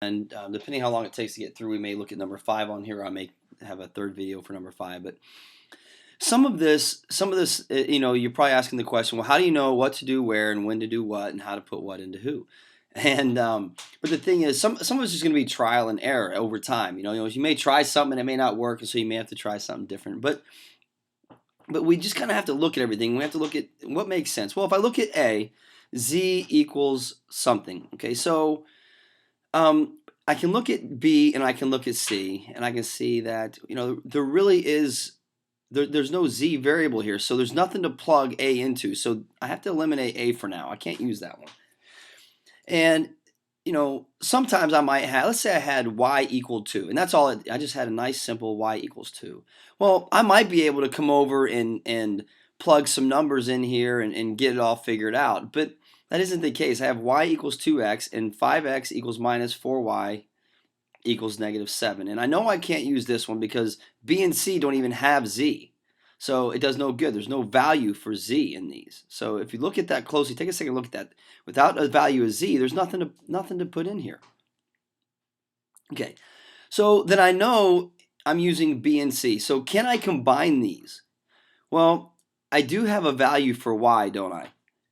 And depending how long it takes to get through, we may look at number 5 on here. I may have a third video for number 5. But some of this, you're probably asking the question, well, how do you know what to do where and when to do what and how to put what into who? And but the thing is, some of it's just going to be trial and error over time. You may try something and it may not work, and so you may have to try something different. But we just kind of have to look at everything. We have to look at what makes sense. Well, if I look at A, Z equals something. Okay, so I can look at B and I can look at C, and I can see that there really is there's no Z variable here, so there's nothing to plug A into. So I have to eliminate A for now. I can't use that one. And sometimes I might have, let's say I had y equal 2, and that's all. I just had a nice simple y equals 2. Well, I might be able to come over and plug some numbers in here and get it all figured out, but that isn't the case. I have y equals 2x and 5x equals minus 4y equals negative 7. And I know I can't use this one because B and C don't even have Z. So it does no good. There's no value for Z in these. So if you look at that closely, take a second look at that. Without a value of Z, there's nothing to put in here. Okay, so then I know I'm using B and C. So can I combine these? Well, I do have a value for Y, don't I?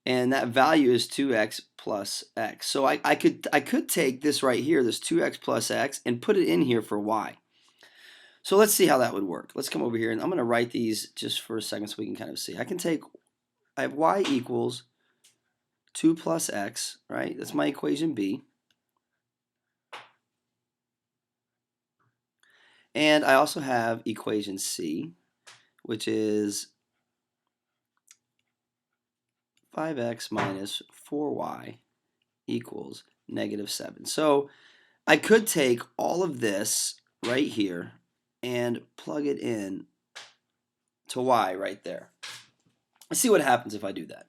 And that value is 2x plus x. So I could take this right here, this 2x plus x, and put it in here for y. So let's see how that would work. Let's come over here, and I'm going to write these just for a second so we can kind of see. I have y equals 2 plus x, right? That's my equation B. And I also have equation C, which is 5x minus 4y equals negative 7. So I could take all of this right here and plug it in to y right there. Let's see what happens if I do that.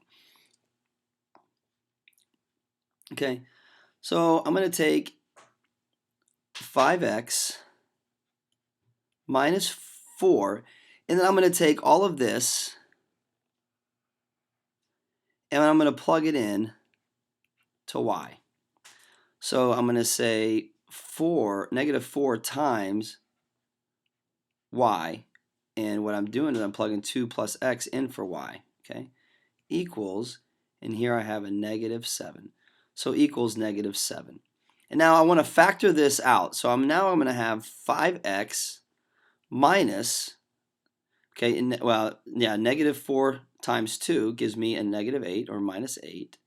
Okay, so I'm going to take 5x minus 4, and then I'm going to take all of this and I'm going to plug it in to y. So I'm going to say negative 4 times y, and what I'm doing is I'm plugging 2 plus x in for y, okay, equals, and here I have a negative 7. So equals negative 7. And now I want to factor this out. So I'm going to have 5x minus, okay, negative 4 times 2 gives me a negative 8, or minus 8.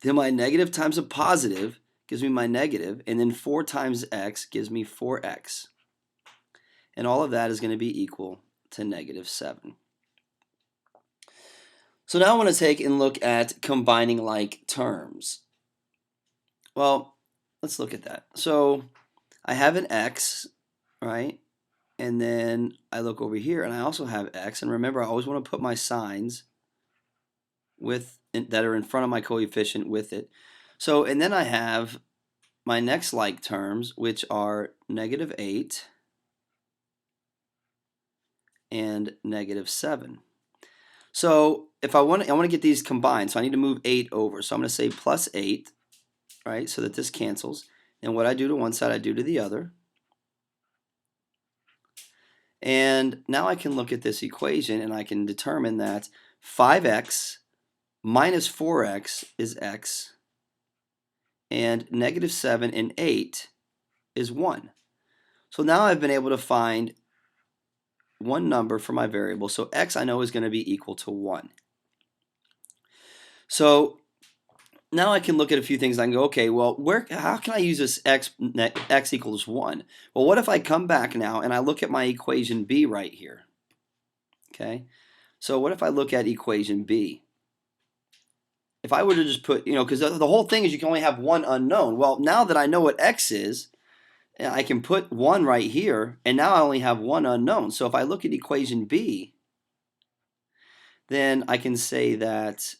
Then my negative times a positive gives me my negative, and then 4 times x gives me 4x. And all of that is going to be equal to negative 7. So now I want to take and look at combining like terms. Well, let's look at that. So I have an x, right? And then I look over here and I also have x. And remember, I always want to put my signs that are in front of my coefficient with it. So, and then I have my next like terms, which are negative 8 and negative 7. So if I want to get these combined, so I need to move 8 over. So I'm going to say plus 8, right, so that this cancels. And what I do to one side, I do to the other. And now I can look at this equation and I can determine that 5x minus 4x is x, and negative 7 and 8 is 1. So now I've been able to find one number for my variable. So x I know is going to be equal to 1. So now I can look at a few things. I can go, okay, well, how can I use this x equals 1? Well, what if I come back now and I look at my equation B right here? Okay, so what if I look at equation B? If I were to just put, because the whole thing is you can only have one unknown. Well, now that I know what x is, I can put 1 right here, and now I only have one unknown. So if I look at equation B, then I can say that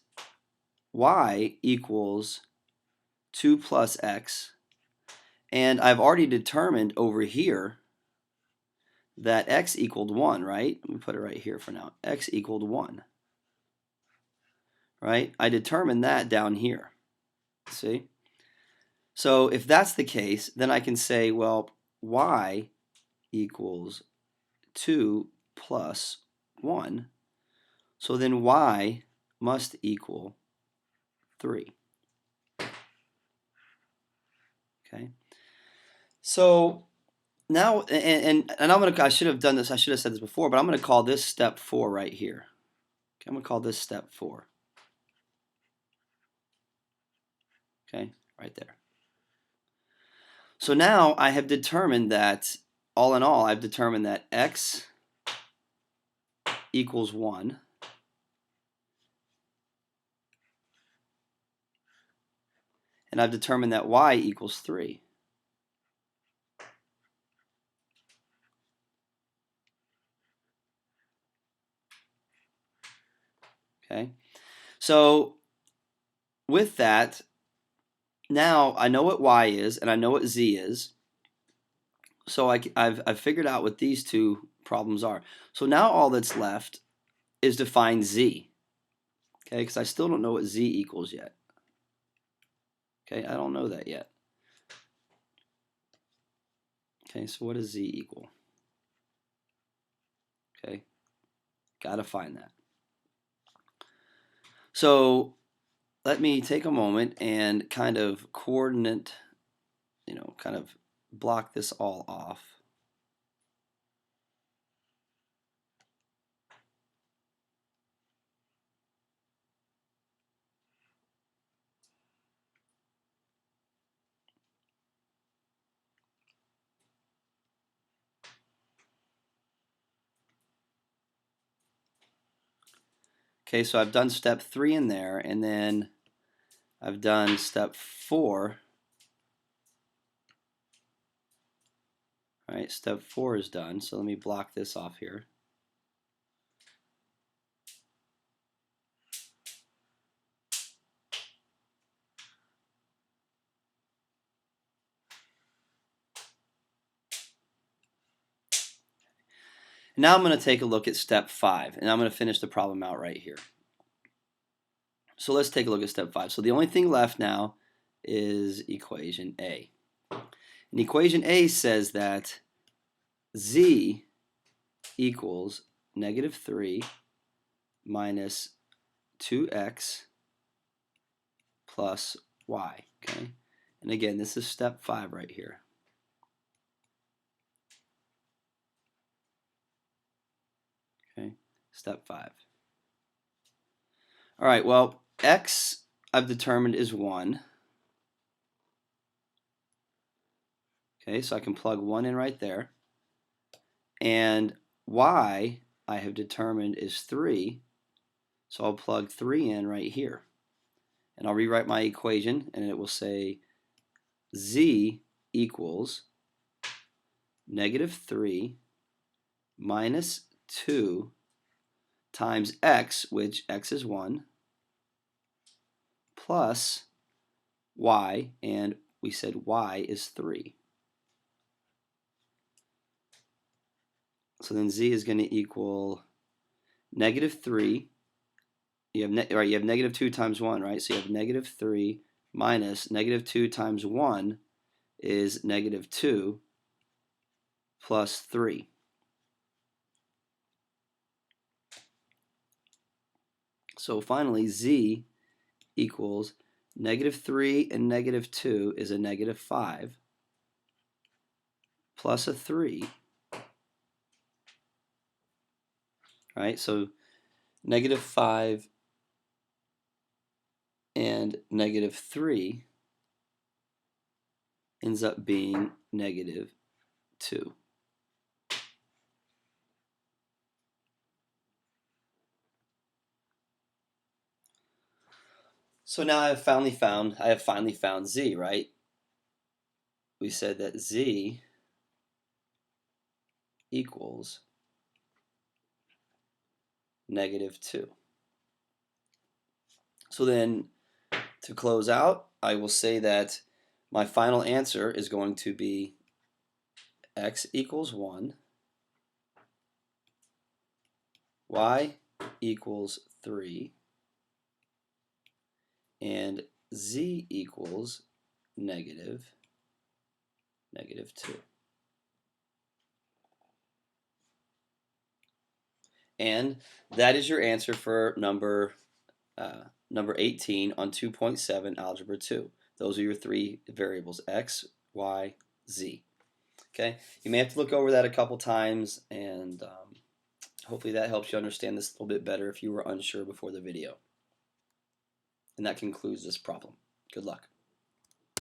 y equals 2 plus x, and I've already determined over here that x equaled 1, right? Let me put it right here for now. X equaled 1, right? I determined that down here, see? So if that's the case, then I can say, well, y equals 2 plus 1. So then y must equal 3. Okay. So now, and I should have done this, I should have said this before, but I'm going to call this step 4 right here. Okay, I'm going to call this step 4. Okay, right there. So now I have determined that, all in all, I've determined that x equals 1. And I've determined that y equals 3. Okay, so with that, now I know what y is and I know what z is. So I've figured out what these two problems are. So now all that's left is to find z. Okay, because I still don't know what z equals yet. Okay, I don't know that yet. Okay, so what does z equal? Okay, got to find that. So let me take a moment and kind of coordinate, kind of block this all off. Okay, so I've done step 3 in there, and then I've done step 4. All right, step 4 is done, so let me block this off here. Now I'm going to take a look at step 5, and I'm going to finish the problem out right here. So let's take a look at step 5. So the only thing left now is equation A. And equation A says that z equals -3 minus 2x plus y. Okay, and again, this is step 5 right here. Okay, step 5. All right, well, x I've determined is 1. Okay, so I can plug 1 in right there. And y I have determined is 3. So I'll plug 3 in right here. And I'll rewrite my equation, and it will say z equals -3 minus 2 times x, which x is 1, plus y, and we said y is 3. So then z is going to equal -3. You have -2 times 1, right? So you have -3 minus -2 times 1 is -2 plus 3. So finally, z equals -3 and -2 is a -5 plus a 3. Right? So -5 and -3 ends up being -2. So now I have finally found z, right? We said that z equals -2. So then to close out, I will say that my final answer is going to be x equals 1, y equals 3, and z equals negative 2. And that is your answer for number 18 on 2.7 Algebra 2. Those are your three variables, x, y, z. Okay, you may have to look over that a couple times, and hopefully that helps you understand this a little bit better if you were unsure before the video. And that concludes this problem. Good luck.